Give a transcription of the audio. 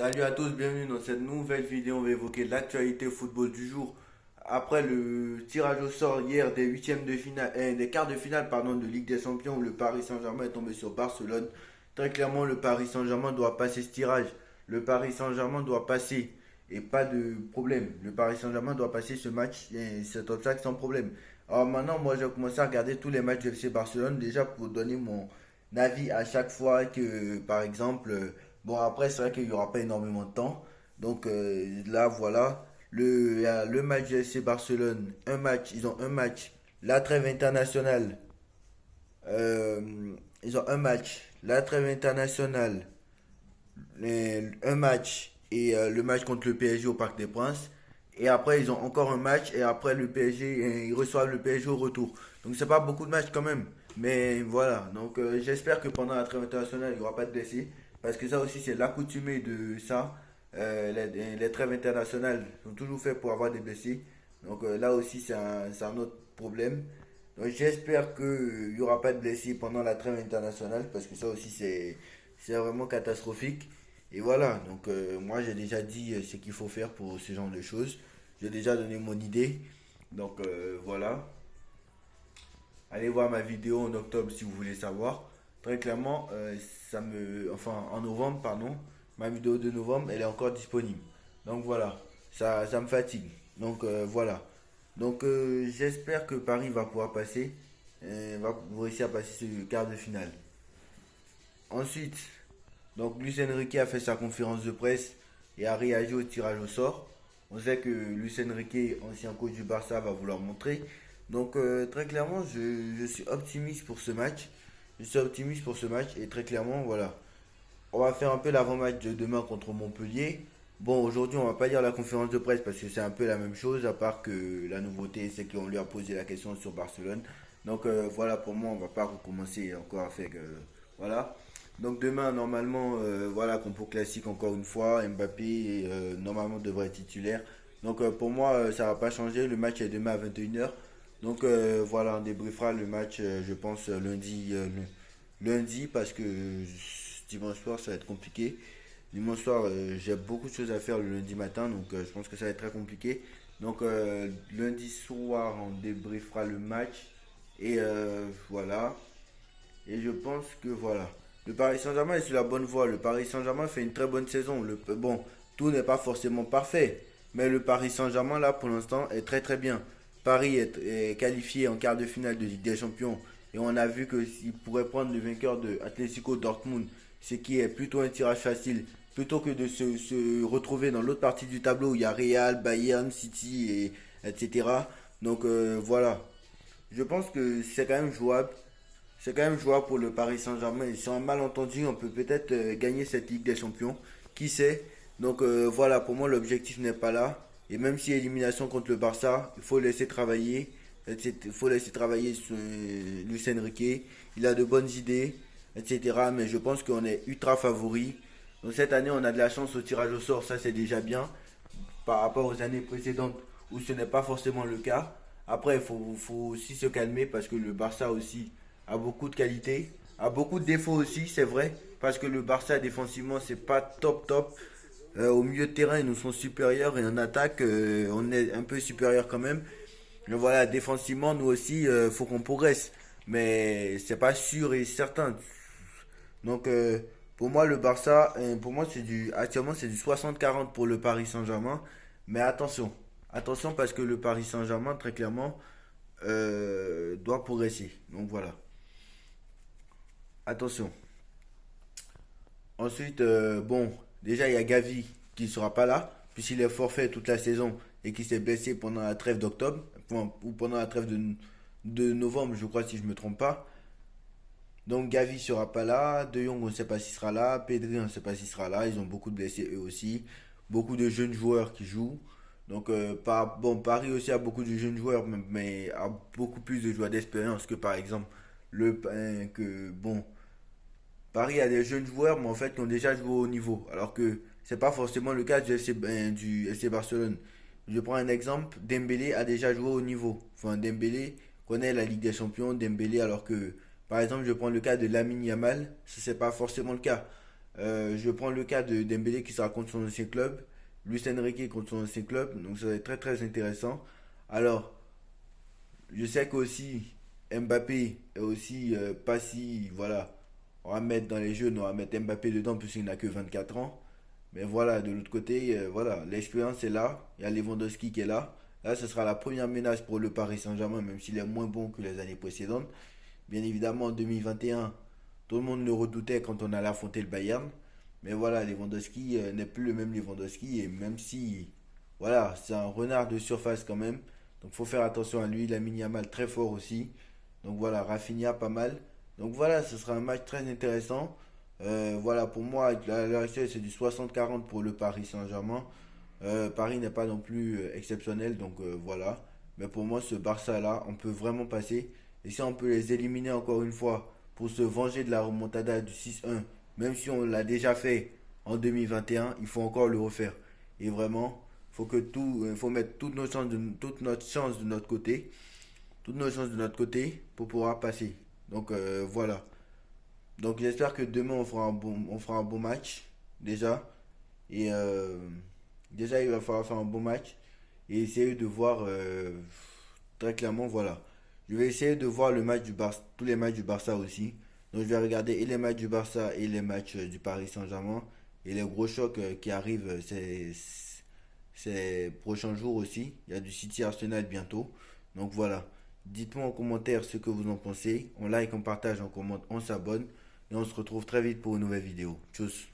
Salut à tous, bienvenue dans cette nouvelle vidéo. On va évoquer l'actualité football du jour. Après le tirage au sort hier des huitièmes de finale, des quarts de finale pardon, de Ligue des Champions où le Paris Saint-Germain est tombé sur Barcelone. Très clairement, le Paris Saint-Germain doit passer ce tirage. Le Paris Saint-Germain doit passer et pas de problème. Le Paris Saint-Germain doit passer ce match et cet obstacle sans problème. Alors maintenant, moi, j'ai commencé à regarder tous les matchs du FC Barcelone déjà pour donner mon avis à chaque fois que, par exemple, bon, après, c'est vrai qu'il n'y aura pas énormément de temps. Donc là, voilà. Le match du FC Barcelone, ils ont un match. La trêve internationale, ils ont un match. La trêve internationale, un match et le match contre le PSG au Parc des Princes. Et après, ils ont encore un match et après le PSG, ils reçoivent le PSG au retour. Donc c'est pas beaucoup de matchs quand même. Mais voilà, donc j'espère que pendant la trêve internationale, il n'y aura pas de blessés. Parce que ça aussi, c'est l'accoutumée de ça. Les trêves internationales sont toujours faites pour avoir des blessés. Donc là aussi, c'est un autre problème. Donc j'espère qu'il n'y aura pas de blessés pendant la trêve internationale. Parce que ça aussi, c'est vraiment catastrophique. Et voilà, donc moi j'ai déjà dit ce qu'il faut faire pour ce genre de choses. J'ai déjà donné mon idée. Donc voilà. Allez voir ma vidéo en octobre si vous voulez savoir. Très clairement, enfin en novembre, pardon, ma vidéo de novembre, elle est encore disponible. Donc voilà, ça me fatigue. Donc voilà. Donc j'espère que Paris va pouvoir passer, va réussir à passer ce quart de finale. Ensuite, donc Luis Enrique a fait sa conférence de presse et a réagi au tirage au sort. On sait que Luis Enrique, ancien coach du Barça, va vouloir montrer. Donc très clairement, je suis optimiste pour ce match. Je suis optimiste pour ce match et très clairement, voilà. On va faire un peu l'avant-match de demain contre Montpellier. Bon, aujourd'hui, on va pas dire la conférence de presse parce que c'est un peu la même chose, à part que la nouveauté, c'est qu'on lui a posé la question sur Barcelone. Donc voilà, pour moi, on va pas recommencer encore à faire. Voilà. Donc demain, normalement, voilà, compo classique encore une fois. Mbappé, normalement, devrait être titulaire. Donc pour moi, ça va pas changer. Le match est demain à 21h. Donc voilà, on débriefera le match, je pense, lundi, parce que dimanche soir, ça va être compliqué. Dimanche soir, j'ai beaucoup de choses à faire le lundi matin, donc je pense que ça va être très compliqué. Donc lundi soir, on débriefera le match. Et voilà. Et je pense que voilà. Le Paris Saint-Germain est sur la bonne voie. Le Paris Saint-Germain fait une très bonne saison. Bon, tout n'est pas forcément parfait. Mais le Paris Saint-Germain, là, pour l'instant, est très très bien. Paris est qualifié en quart de finale de Ligue des Champions. Et on a vu que s'il pourrait prendre le vainqueur de Atlético Dortmund, ce qui est plutôt un tirage facile, plutôt que de se retrouver dans l'autre partie du tableau où il y a Real, Bayern, City, etc. Donc voilà. Je pense que c'est quand même jouable. C'est quand même jouable pour le Paris Saint-Germain. Sur un malentendu, on peut peut-être gagner cette Ligue des Champions. Qui sait? Donc voilà, pour moi, l'objectif n'est pas là. Et même si élimination contre le Barça, il faut laisser travailler. Il faut laisser travailler Luis Enrique. Il a de bonnes idées, etc. Mais je pense qu'on est ultra favori. Donc cette année, on a de la chance au tirage au sort. Ça, c'est déjà bien. Par rapport aux années précédentes où ce n'est pas forcément le cas. Après, faut aussi se calmer parce que le Barça aussi a beaucoup de qualités, a beaucoup de défauts aussi, c'est vrai, parce que le Barça défensivement c'est pas top top. Au milieu de terrain ils nous sont supérieurs et en attaque on est un peu supérieur quand même. Mais voilà, défensivement nous aussi faut qu'on progresse, mais c'est pas sûr et certain. Donc pour moi le Barça, pour moi c'est du actuellement c'est du 60-40 pour le Paris Saint-Germain, mais attention, attention parce que le Paris Saint-Germain très clairement doit progresser. Donc voilà. Attention. Ensuite, bon, déjà il y a Gavi qui ne sera pas là, puisqu'il est forfait toute la saison et qui s'est blessé pendant la trêve d'octobre, ou pendant la trêve de novembre, je crois, si je ne me trompe pas. Donc Gavi sera pas là, De Jong on ne sait pas s'il sera là, Pedri on ne sait pas s'il sera là, ils ont beaucoup de blessés eux aussi, beaucoup de jeunes joueurs qui jouent. Donc bon, Paris aussi a beaucoup de jeunes joueurs, mais a beaucoup plus de joueurs d'expérience que par exemple que bon, Paris a des jeunes joueurs, mais en fait, qui ont déjà joué au niveau. Alors que c'est pas forcément le cas du FC Barcelone. Je prends un exemple, Dembélé a déjà joué au niveau. Enfin, Dembélé connaît la Ligue des Champions, Dembélé, alors que, par exemple, je prends le cas de Lamine Yamal, ce n'est pas forcément le cas. Je prends le cas de Dembélé qui sera contre son ancien club, Luis Enrique contre son ancien club, donc ça va être très très intéressant. Alors, je sais qu'aussi Mbappé est aussi pas si, voilà, on va mettre dans les jeux, on va mettre Mbappé dedans puisqu'il n'a que 24 ans. Mais voilà, de l'autre côté, voilà, l'expérience est là, il y a Lewandowski qui est là. Là, ce sera la première menace pour le Paris Saint-Germain, même s'il est moins bon que les années précédentes. Bien évidemment, en 2021, tout le monde le redoutait quand on allait affronter le Bayern. Mais voilà, Lewandowski n'est plus le même Lewandowski. Et même si, voilà, c'est un renard de surface quand même. Donc faut faire attention à lui. Lamine Yamal très fort aussi. Donc voilà, Rafinha pas mal. Donc voilà, ce sera un match très intéressant. Voilà, pour moi, à l'heure actuelle, c'est du 60-40 pour le Paris Saint-Germain. Paris n'est pas non plus exceptionnel, donc voilà. Mais pour moi, ce Barça-là, on peut vraiment passer. Et si on peut les éliminer encore une fois pour se venger de la remontada du 6-1, même si on l'a déjà fait en 2021, il faut encore le refaire. Et vraiment, faut mettre toute notre chance de notre côté, toutes nos chances de notre côté pour pouvoir passer. Donc voilà. Donc j'espère que demain on fera un bon match déjà. Et déjà il va falloir faire un bon match et essayer de voir très clairement voilà. Je vais essayer de voir le match du Barça, tous les matchs du Barça aussi. Donc je vais regarder et les matchs du Barça et les matchs du Paris Saint-Germain et les gros chocs qui arrivent ces prochains jours aussi. Il y a du City Arsenal bientôt. Donc voilà. Dites-moi en commentaire ce que vous en pensez. On like, on partage, on commente, on s'abonne. Et on se retrouve très vite pour une nouvelle vidéo. Tchuss.